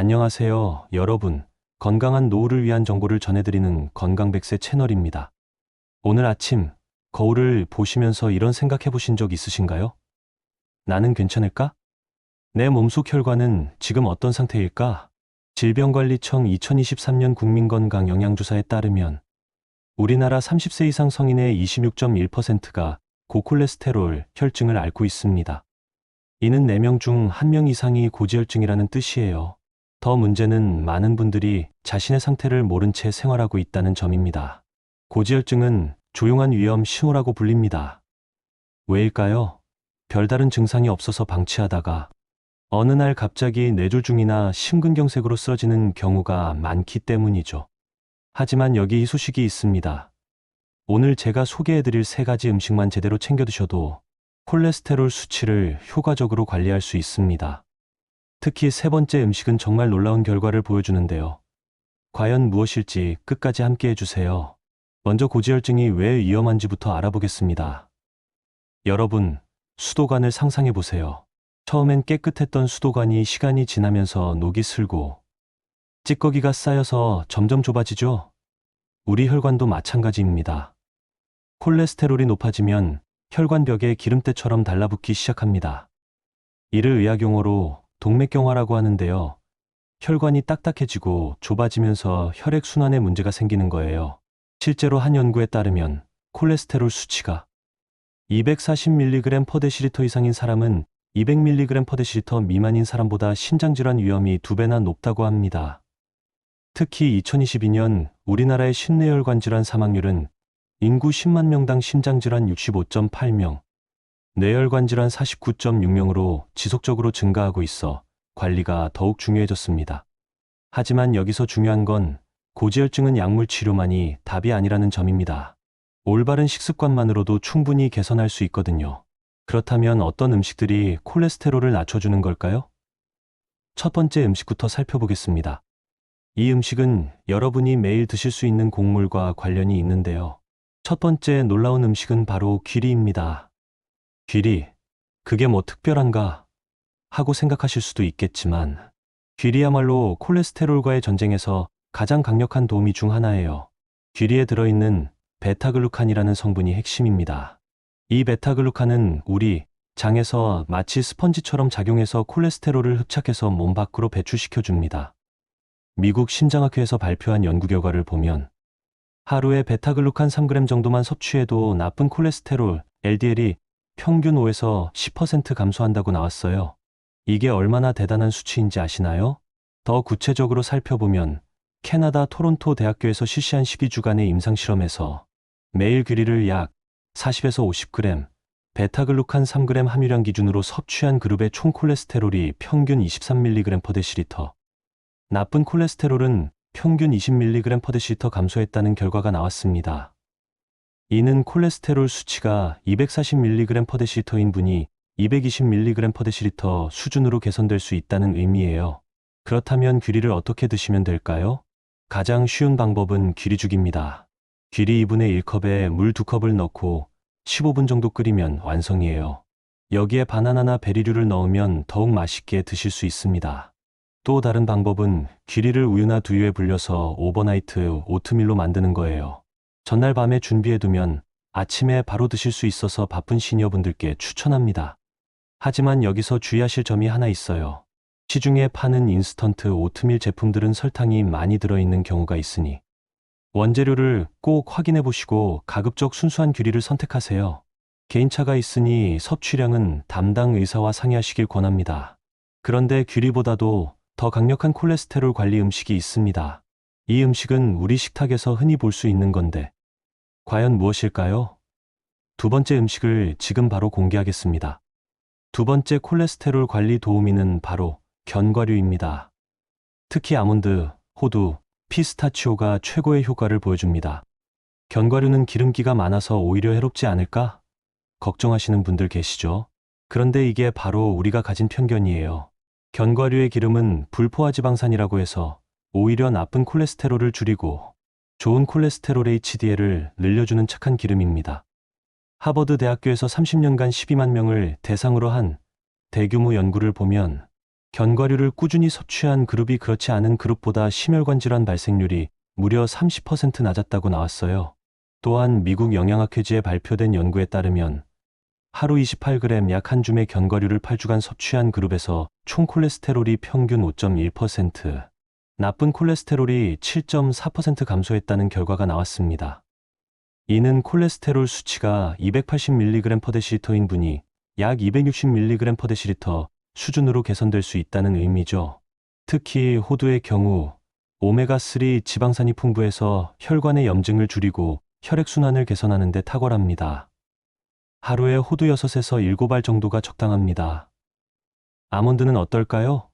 안녕하세요, 여러분. 건강한 노후를 위한 정보를 전해드리는 건강백세 채널입니다. 오늘 아침 거울을 보시면서 이런 생각해 보신 적 있으신가요? 나는 괜찮을까? 내 몸속 혈관은 지금 어떤 상태일까? 질병관리청 2023년 국민건강영양조사에 따르면 우리나라 30세 이상 성인의 26.1%가 고콜레스테롤 혈증을 앓고 있습니다. 이는 4명 중 1명 이상이 고지혈증이라는 뜻이에요. 더 문제는 많은 분들이 자신의 상태를 모른 채 생활하고 있다는 점입니다. 고지혈증은 조용한 위험 신호라고 불립니다. 왜일까요? 별다른 증상이 없어서 방치하다가 어느 날 갑자기 뇌졸중이나 심근경색으로 쓰러지는 경우가 많기 때문이죠. 하지만 여기 이 소식이 있습니다. 오늘 제가 소개해드릴 3가지 음식만 제대로 챙겨 드셔도 콜레스테롤 수치를 효과적으로 관리할 수 있습니다. 특히 3번째 음식은 정말 놀라운 결과를 보여주는데요. 과연 무엇일지 끝까지 함께 해주세요. 먼저 고지혈증이 왜 위험한지부터 알아보겠습니다. 여러분, 수도관을 상상해 보세요. 처음엔 깨끗했던 수도관이 시간이 지나면서 녹이 슬고 찌꺼기가 쌓여서 점점 좁아지죠? 우리 혈관도 마찬가지입니다. 콜레스테롤이 높아지면 혈관벽에 기름때처럼 달라붙기 시작합니다. 이를 의학용어로 동맥경화라고 하는데요. 혈관이 딱딱해지고 좁아지면서 혈액순환에 문제가 생기는 거예요. 실제로 한 연구에 따르면 콜레스테롤 수치가 240mg/dL 이상인 사람은 200mg/dL 미만인 사람보다 심장질환 위험이 2배나 높다고 합니다. 특히 2022년 우리나라의 심뇌혈관 질환 사망률은 인구 10만 명당 심장질환 65.8명, 뇌혈관 질환 49.6명으로 지속적으로 증가하고 있어 관리가 더욱 중요해졌습니다. 하지만 여기서 중요한 건 고지혈증은 약물 치료만이 답이 아니라는 점입니다. 올바른 식습관만으로도 충분히 개선할 수 있거든요. 그렇다면 어떤 음식들이 콜레스테롤을 낮춰주는 걸까요? 첫 번째 음식부터 살펴보겠습니다. 이 음식은 여러분이 매일 드실 수 있는 곡물과 관련이 있는데요. 첫 번째 놀라운 음식은 바로 귀리입니다. 귀리, 그게 뭐 특별한가? 하고 생각하실 수도 있겠지만 귀리야말로 콜레스테롤과의 전쟁에서 가장 강력한 도움이 중 하나예요. 귀리에 들어있는 베타글루칸이라는 성분이 핵심입니다. 이 베타글루칸은 우리 장에서 마치 스펀지처럼 작용해서 콜레스테롤을 흡착해서 몸 밖으로 배출시켜줍니다. 미국 심장학회에서 발표한 연구 결과를 보면 하루에 베타글루칸 3g 정도만 섭취해도 나쁜 콜레스테롤, LDL이 평균 5에서 10% 감소한다고 나왔어요. 이게 얼마나 대단한 수치인지 아시나요? 더 구체적으로 살펴보면 캐나다 토론토 대학교에서 실시한 12주간의 임상실험에서 매일 귀리를 약 40에서 50g, 베타글루칸 3g 함유량 기준으로 섭취한 그룹의 총 콜레스테롤이 평균 23mg/dL, 나쁜 콜레스테롤은 평균 20mg/dL 감소했다는 결과가 나왔습니다. 이는 콜레스테롤 수치가 240mg/dL인 분이 220mg/dL 수준으로 개선될 수 있다는 의미예요. 그렇다면 귀리를 어떻게 드시면 될까요? 가장 쉬운 방법은 귀리죽입니다. 귀리 2분의 1컵에 물 2컵을 넣고 15분 정도 끓이면 완성이에요. 여기에 바나나나 베리류를 넣으면 더욱 맛있게 드실 수 있습니다. 또 다른 방법은 귀리를 우유나 두유에 불려서 오버나이트 오트밀로 만드는 거예요. 전날 밤에 준비해두면 아침에 바로 드실 수 있어서 바쁜 시니어분들께 추천합니다. 하지만 여기서 주의하실 점이 하나 있어요. 시중에 파는 인스턴트 오트밀 제품들은 설탕이 많이 들어있는 경우가 있으니 원재료를 꼭 확인해 보시고 가급적 순수한 귀리를 선택하세요. 개인차가 있으니 섭취량은 담당 의사와 상의하시길 권합니다. 그런데 귀리보다도 더 강력한 콜레스테롤 관리 음식이 있습니다. 이 음식은 우리 식탁에서 흔히 볼 수 있는 건데 과연 무엇일까요? 두 번째 음식을 지금 바로 공개하겠습니다. 두 번째 콜레스테롤 관리 도우미는 바로 견과류입니다. 특히 아몬드, 호두, 피스타치오가 최고의 효과를 보여줍니다. 견과류는 기름기가 많아서 오히려 해롭지 않을까? 걱정하시는 분들 계시죠? 그런데 이게 바로 우리가 가진 편견이에요. 견과류의 기름은 불포화지방산이라고 해서 오히려 나쁜 콜레스테롤을 줄이고 좋은 콜레스테롤 HDL을 늘려주는 착한 기름입니다. 하버드 대학교에서 30년간 12만 명을 대상으로 한 대규모 연구를 보면 견과류를 꾸준히 섭취한 그룹이 그렇지 않은 그룹보다 심혈관 질환 발생률이 무려 30% 낮았다고 나왔어요. 또한 미국 영양학회지에 발표된 연구에 따르면 하루 28g 약 한 줌의 견과류를 8주간 섭취한 그룹에서 총 콜레스테롤이 평균 5.1%, 나쁜 콜레스테롤이 7.4% 감소했다는 결과가 나왔습니다. 이는 콜레스테롤 수치가 280mg/dl인 분이 약 260mg/dl 수준으로 개선될 수 있다는 의미죠. 특히 호두의 경우 오메가3 지방산이 풍부해서 혈관의 염증을 줄이고 혈액순환을 개선하는 데 탁월합니다. 하루에 호두 6에서 7알 정도가 적당합니다. 아몬드는 어떨까요?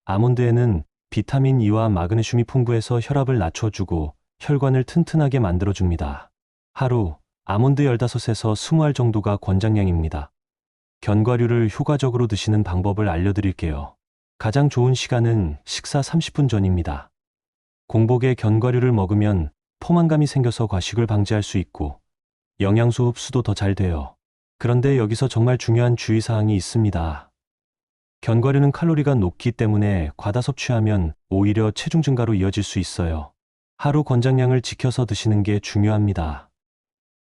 아몬드에는 비타민 E와 마그네슘이 풍부해서 혈압을 낮춰주고 혈관을 튼튼하게 만들어줍니다. 하루 아몬드 15에서 20알 정도가 권장량입니다. 견과류를 효과적으로 드시는 방법을 알려드릴게요. 가장 좋은 시간은 식사 30분 전입니다. 공복에 견과류를 먹으면 포만감이 생겨서 과식을 방지할 수 있고 영양소 흡수도 더 잘 돼요. 그런데 여기서 정말 중요한 주의사항이 있습니다. 견과류는 칼로리가 높기 때문에 과다 섭취하면 오히려 체중 증가로 이어질 수 있어요. 하루 권장량을 지켜서 드시는 게 중요합니다.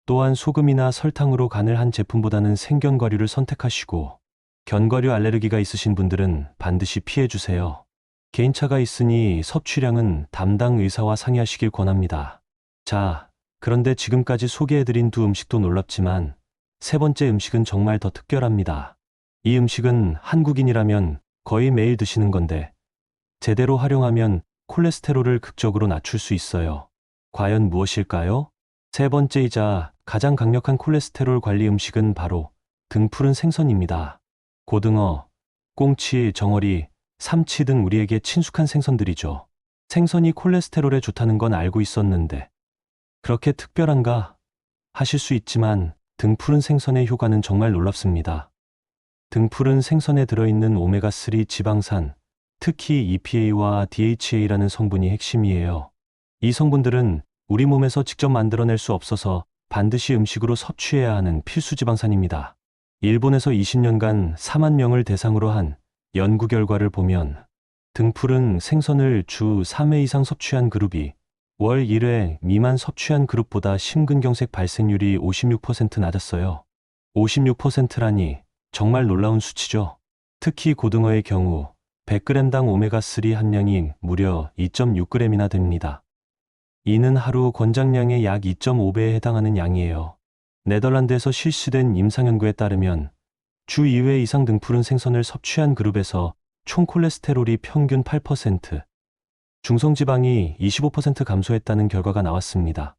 또한 소금이나 설탕으로 간을 한 제품보다는 생견과류를 선택하시고 견과류 알레르기가 있으신 분들은 반드시 피해주세요. 개인차가 있으니 섭취량은 담당 의사와 상의하시길 권합니다. 자, 그런데 지금까지 소개해드린 두 음식도 놀랍지만 세 번째 음식은 정말 더 특별합니다. 이 음식은 한국인이라면 거의 매일 드시는 건데 제대로 활용하면 콜레스테롤을 극적으로 낮출 수 있어요. 과연 무엇일까요? 세 번째이자 가장 강력한 콜레스테롤 관리 음식은 바로 등푸른 생선입니다. 고등어, 꽁치, 정어리, 삼치 등 우리에게 친숙한 생선들이죠. 생선이 콜레스테롤에 좋다는 건 알고 있었는데 그렇게 특별한가 하실 수 있지만 등푸른 생선의 효과는 정말 놀랍습니다. 등푸른 생선에 들어있는 오메가3 지방산, 특히 EPA와 DHA라는 성분이 핵심이에요. 이 성분들은 우리 몸에서 직접 만들어낼 수 없어서 반드시 음식으로 섭취해야 하는 필수 지방산입니다. 일본에서 20년간 4만 명을 대상으로 한 연구 결과를 보면 등푸른 생선을 주 3회 이상 섭취한 그룹이 월 1회 미만 섭취한 그룹보다 심근경색 발생률이 56% 낮았어요. 56%라니 정말 놀라운 수치죠. 특히 고등어의 경우 100g당 오메가3 함량이 무려 2.6g이나 됩니다. 이는 하루 권장량의 약 2.5배에 해당하는 양이에요. 네덜란드에서 실시된 임상연구에 따르면 주 2회 이상 등푸른 생선을 섭취한 그룹에서 총 콜레스테롤이 평균 8%, 중성지방이 25% 감소했다는 결과가 나왔습니다.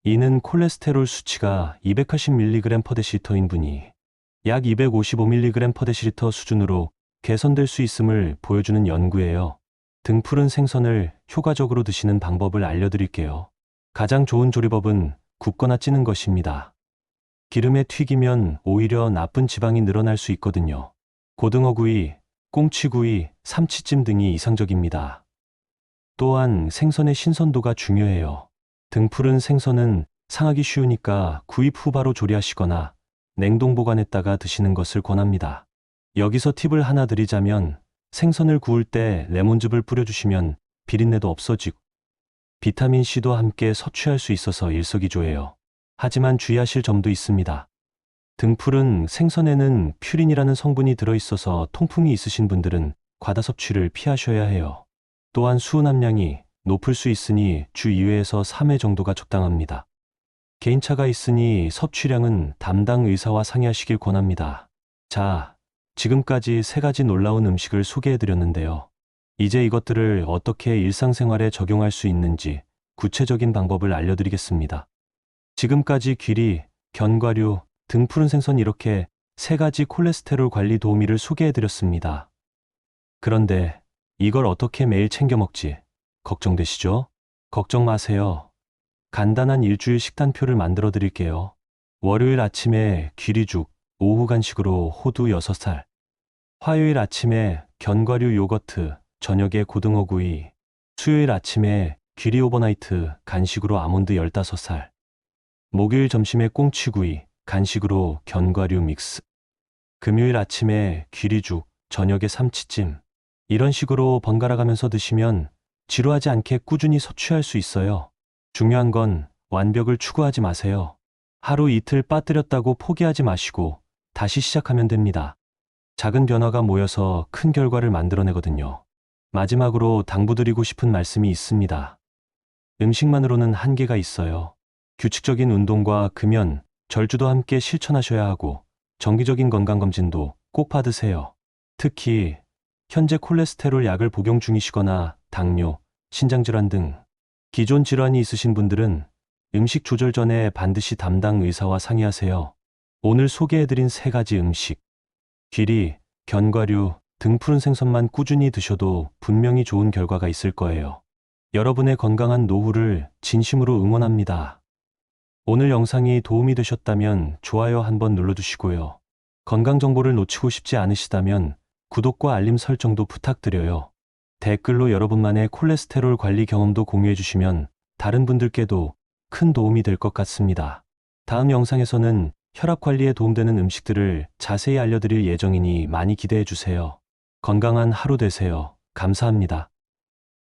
이는 콜레스테롤 수치가 280mg/dl인 분이 약 255mg/dl 수준으로 개선될 수 있음을 보여주는 연구예요. 등푸른 생선을 효과적으로 드시는 방법을 알려드릴게요. 가장 좋은 조리법은 굽거나 찌는 것입니다. 기름에 튀기면 오히려 나쁜 지방이 늘어날 수 있거든요. 고등어구이, 꽁치구이, 삼치찜 등이 이상적입니다. 또한 생선의 신선도가 중요해요. 등푸른 생선은 상하기 쉬우니까 구입 후 바로 조리하시거나 냉동 보관했다가 드시는 것을 권합니다. 여기서 팁을 하나 드리자면 생선을 구울 때 레몬즙을 뿌려주시면 비린내도 없어지고 비타민C도 함께 섭취할 수 있어서 일석이조예요. 하지만 주의하실 점도 있습니다. 등푸른 생선에는 퓨린이라는 성분이 들어있어서 통풍이 있으신 분들은 과다 섭취를 피하셔야 해요. 또한 수은 함량이 높을 수 있으니 주 2회에서 3회 정도가 적당합니다. 개인차가 있으니 섭취량은 담당 의사와 상의하시길 권합니다. 자, 지금까지 3가지 놀라운 음식을 소개해드렸는데요. 이제 이것들을 어떻게 일상생활에 적용할 수 있는지 구체적인 방법을 알려드리겠습니다. 지금까지 귀리, 견과류, 등푸른 생선 이렇게 3가지 콜레스테롤 관리 도우미를 소개해드렸습니다. 그런데 이걸 어떻게 매일 챙겨 먹지? 걱정되시죠? 걱정 마세요. 간단한 일주일 식단표를 만들어 드릴게요. 월요일 아침에 귀리죽, 오후 간식으로 호두 6살. 화요일 아침에 견과류 요거트, 저녁에 고등어구이. 수요일 아침에 귀리 오버나이트, 간식으로 아몬드 15살. 목요일 점심에 꽁치구이, 간식으로 견과류 믹스. 금요일 아침에 귀리죽, 저녁에 삼치찜. 이런 식으로 번갈아 가면서 드시면 지루하지 않게 꾸준히 섭취할 수 있어요. 중요한 건 완벽을 추구하지 마세요. 하루 이틀 빠뜨렸다고 포기하지 마시고 다시 시작하면 됩니다. 작은 변화가 모여서 큰 결과를 만들어내거든요. 마지막으로 당부드리고 싶은 말씀이 있습니다. 음식만으로는 한계가 있어요. 규칙적인 운동과 금연, 절주도 함께 실천하셔야 하고 정기적인 건강검진도 꼭 받으세요. 특히 현재 콜레스테롤 약을 복용 중이시거나 당뇨, 신장질환 등 기존 질환이 있으신 분들은 음식 조절 전에 반드시 담당 의사와 상의하세요. 오늘 소개해드린 3가지 음식, 귀리, 견과류 등 푸른 생선만 꾸준히 드셔도 분명히 좋은 결과가 있을 거예요. 여러분의 건강한 노후를 진심으로 응원합니다. 오늘 영상이 도움이 되셨다면 좋아요 한번 눌러주시고요. 건강 정보를 놓치고 싶지 않으시다면 구독과 알림 설정도 부탁드려요. 댓글로 여러분만의 콜레스테롤 관리 경험도 공유해 주시면 다른 분들께도 큰 도움이 될 것 같습니다. 다음 영상에서는 혈압 관리에 도움되는 음식들을 자세히 알려드릴 예정이니 많이 기대해 주세요. 건강한 하루 되세요. 감사합니다.